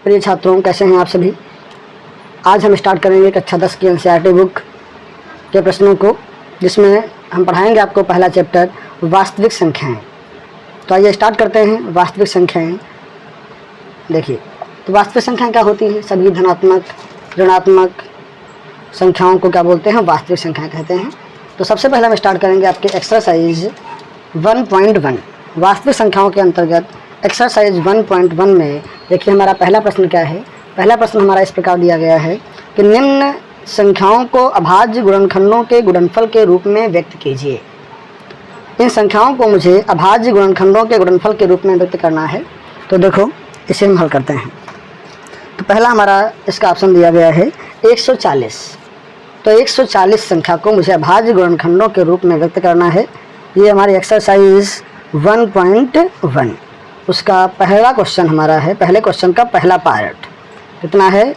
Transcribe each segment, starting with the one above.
प्रिय छात्रों, कैसे हैं आप सभी। आज हम स्टार्ट करेंगे कक्षा 10 की एनसीईआरटी बुक के प्रश्नों को, जिसमें हम पढ़ाएंगे आपको पहला चैप्टर वास्तविक संख्याएं। तो आइए स्टार्ट करते हैं। वास्तविक संख्याएं देखिए, तो वास्तविक संख्याएं क्या होती हैं। सभी धनात्मक ऋणात्मक संख्याओं को क्या बोलते हैं, वास्तविक संख्याएं कहते हैं। तो सबसे पहले हम स्टार्ट करेंगे आपके एक्सरसाइज 1.1 वास्तविक संख्याओं के अंतर्गत। एक्सरसाइज 1.1 में देखिए हमारा पहला प्रश्न क्या है। पहला प्रश्न हमारा इस प्रकार दिया गया है कि निम्न संख्याओं को अभाज्य गुणनखंडों के गुणनफल के रूप में व्यक्त कीजिए। इन संख्याओं को मुझे अभाज्य गुणनखंडों के गुणनफल के रूप में व्यक्त करना है। तो देखो इसे हम हल करते हैं। तो पहला हमारा इसका ऑप्शन दिया गया है 140। तो 140 संख्या को मुझे अभाज्य गुणनखंडों के रूप में व्यक्त करना है। ये हमारी एक्सरसाइज 1.1 उसका पहला क्वेश्चन हमारा है। पहले क्वेश्चन का पहला पार्ट कितना है,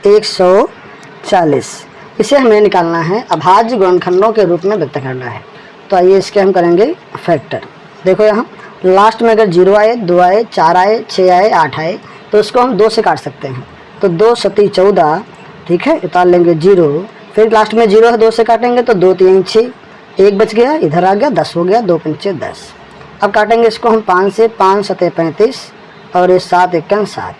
140। इसे हमें निकालना है, अभाज्य गुणनखंडों के रूप में व्यक्त करना है। तो आइए इसके हम करेंगे फैक्टर। देखो यहाँ लास्ट में अगर 0 आए, 2 आए, 4 आए, 6 आए, 8 आए, तो इसको हम 2 से काट सकते हैं। तो 2 सती 14, ठीक है, उतार लेंगे 0। फिर लास्ट में 0 है, 2 से काटेंगे तो 2 3 6, 1 बच गया, इधर आ गया, 10 हो गया, 2 पंचे 10। अब काटेंगे इसको हम 5 से, 5 सते 35 और ये 7 एकन 7।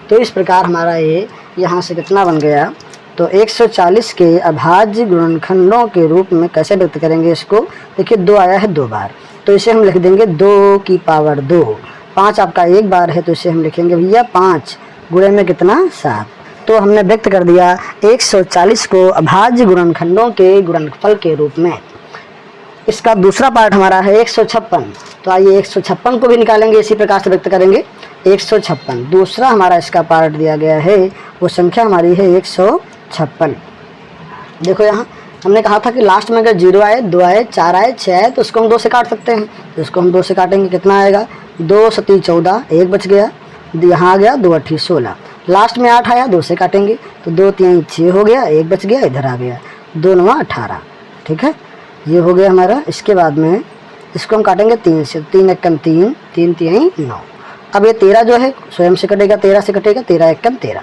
तो इस प्रकार हमारा ये यहाँ से कितना बन गया। तो 140 के अभाज्य गुणनखंडों के रूप में कैसे व्यक्त करेंगे इसको। देखिए 2 आया है 2 बार, तो इसे हम लिख देंगे 2 की पावर 2। 5 आपका 1 बार है, तो इसे हम लिखेंगे भैया 5 गुणे में कितना 7। तो हमने व्यक्त कर दिया 140 को अभाज्य गुणनखंडों के गुणनफल के रूप में। इसका दूसरा पार्ट हमारा है 156। तो आइए 156 को भी निकालेंगे, इसी प्रकार से व्यक्त करेंगे 156। दूसरा हमारा इसका पार्ट दिया गया है, वो संख्या हमारी है 156। देखो यहाँ हमने कहा था कि लास्ट में अगर 0 आए, 2 आए, 4 आए, 6 आए, तो उसको हम 2 से काट सकते हैं। तो इसको हम 2 से काटेंगे, कितना आएगा, 2 सती 14, 1 बच गया, यहाँ आ गया 2 अट्ठी 16। लास्ट में 8 आया, 2 से काटेंगे तो 2 3 6 हो गया, 1 बच गया, इधर आ गया, 2 9 18। ठीक है, ये हो गया हमारा। इसके बाद में इसको हम काटेंगे 3 से, 3 एकम 3, 3 3 9। अब ये 13 जो है स्वयं से कटेगा, 13 से कटेगा, 13 एकम 13।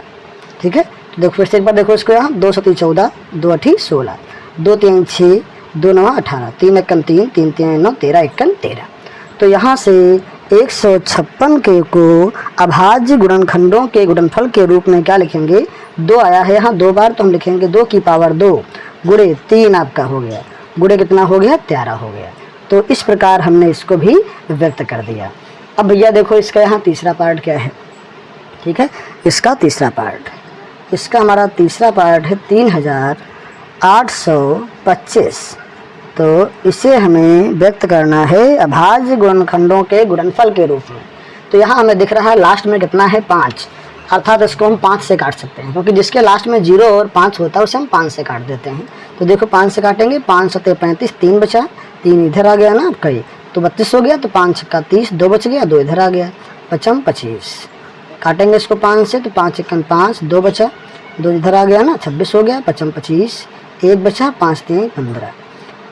ठीक है, तो देखो फिर से एक बार देखो इसको, यहाँ 2 सती 14, 2 अट्ठी 16, 2 3 6, 2 9 18, 3 एकम 3, 3 3 9, 13 एकम 13। तो यहाँ से 156 के को अभाज्य गुणनखंडों के गुणनफल के रूप में क्या लिखेंगे। 2 आया है यहाँ 2 बार, तो हम लिखेंगे 2 की पावर 2 गुणे 3 आपका हो गया, गुणे कितना हो गया, 13 हो गया। तो इस प्रकार हमने इसको भी व्यक्त कर दिया। अब भैया देखो इसका यहाँ तीसरा पार्ट क्या है। ठीक है, इसका तीसरा पार्ट, इसका हमारा तीसरा पार्ट है 3825। तो इसे हमें व्यक्त करना है अभाज्य गुणनखंडों के गुणनफल के रूप में। तो यहाँ हमें दिख रहा है लास्ट में कितना है 5, अर्थात इसको हम 5 से काट सकते हैं, क्योंकि जिसके लास्ट में 0 और 5 होता है उसे हम 5 से काट देते हैं। तो देखो 5 से काटेंगे, 5 सते 35, 3 बचा, 3 इधर आ गया ना आपका, ये तो 32 हो गया। तो 5 छक्का 30, 2 बच गया, 2 इधर आ गया, 5 25। काटेंगे इसको 5 से, तो 5 एकम 5, 2 बचा, 2 इधर आ गया ना, 26 हो गया, 5 25, 1 बचा, 5 3 15।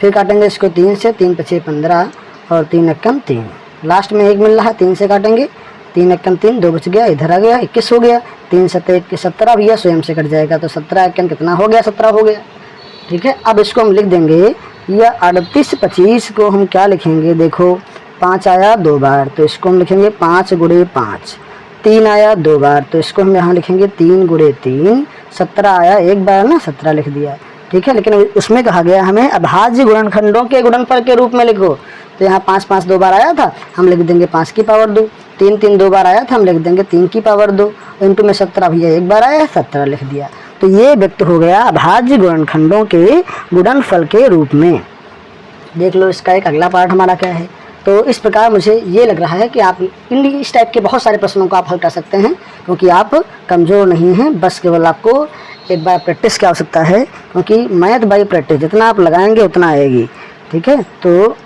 फिर काटेंगे इसको 3 से, 3 5 15 और 3 एकम 3। लास्ट में 1 मिल रहा है, 3 से काटेंगे, 3 एकम 3, 2 बच गया, इधर आ गया, 21 हो गया, 3 सते 17 भैया स्वयं से कट जाएगा, तो 17 एकम कितना हो गया, 17 हो गया। ठीक है, अब इसको हम लिख देंगे, या 3825 को हम क्या लिखेंगे। देखो 5 आया 2 बार, तो इसको हम लिखेंगे 5 गुणे 5। 3 आया 2 बार, तो इसको हम यहाँ लिखेंगे 3 गुणे 3। 17 आया 1 बार ना, 17 लिख दिया। ठीक है, लेकिन उसमें कहा गया हमें अभाज्य गुणनखंडों के गुणनफल के रूप में लिखो। तो यहाँ 5 5 2 बार आया था, हम लिख देंगे 5 की पावर 2। 3 3 2 बार आया था, हम लिख देंगे 3 की पावर 2। इंटू में 17 भैया 1 बार आया, 17 लिख दिया। तो ये व्यक्त हो गया अभाज्य गुणनखंडों के गुणनफल के रूप में। देख लो इसका एक अगला पार्ट हमारा क्या है। तो इस प्रकार मुझे ये लग रहा है कि आप इस टाइप के बहुत सारे प्रश्नों को आप हल कर सकते हैं, क्योंकि आप कमज़ोर नहीं हैं। बस केवल आपको एक बार प्रैक्टिस की आवश्यकता है, क्योंकि मैथ बाई प्रैक्टिस जितना आप लगाएंगे उतना आएगी। ठीक है, तो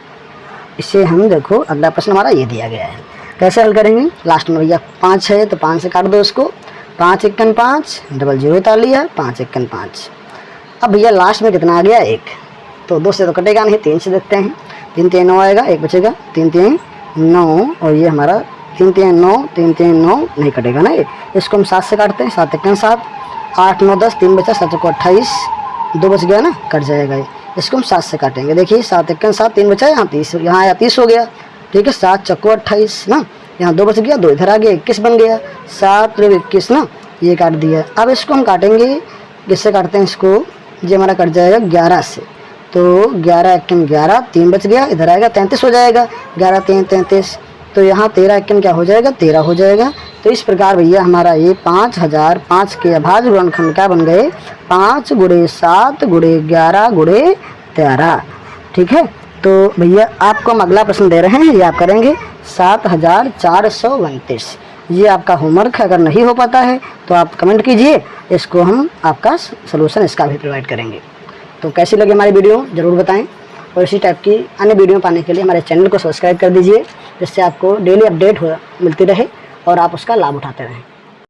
इसे हम देखो अगला प्रश्न हमारा ये दिया गया है, कैसे हल करेंगे। लास्ट में भैया 5 है, तो 5 से काट दो इसको, 5 एकम 5, डबल 0 उतार लिया, 5 एकम 5। अब भैया लास्ट में कितना आ गया 1, तो 2 से तो कटेगा नहीं, 3 से देखते हैं। 3 3 9 आएगा, 1 बचेगा, 3 3 9 और ये हमारा 3 3 9, 3 3 9 नहीं कटेगा ना ये। इसको हम 7 से काटते हैं, 7 1 7, 8 9 10, 3 बचा, 7 को 28, 2 बच गया ना, कट जाएगा ये। इसको हम 7 से काटेंगे, देखिए 7 1 7, 3 बचा, यहाँ 30, यहाँ आया 30 हो गया, ठीक है। 7 चक्को 28 ना, यहाँ 2 बच गया, 2 इधर आ गया, 21 बन गया, 7 21 ना, ये काट दिया। अब इसको हम काटेंगे, किससे काटते हैं इसको, ये हमारा कट जाएगा 11 से। तो 11 1 11, 3 बच गया, इधर आएगा 33 हो जाएगा, 11 3 33, तो यहाँ 13 1 क्या हो जाएगा, 13 हो जाएगा। तो इस प्रकार भैया हमारा ये 5005 के अभाज्य गुणनखंड क्या बन गए, 5 × 7 × 11 × 13, ठीक है। तो भैया आपको हम अगला प्रश्न दे रहे हैं, ये आप करेंगे 7429। ये आपका होमवर्क है, अगर नहीं हो पाता है तो आप कमेंट कीजिए, इसको हम आपका सलूशन इसका भी प्रोवाइड करेंगे। तो कैसी लगी हमारी वीडियो ज़रूर बताएं, और इसी टाइप की अन्य वीडियो पाने के लिए हमारे चैनल को सब्सक्राइब कर दीजिए, जिससे आपको डेली अपडेट मिलती रहे और आप उसका लाभ उठाते रहें।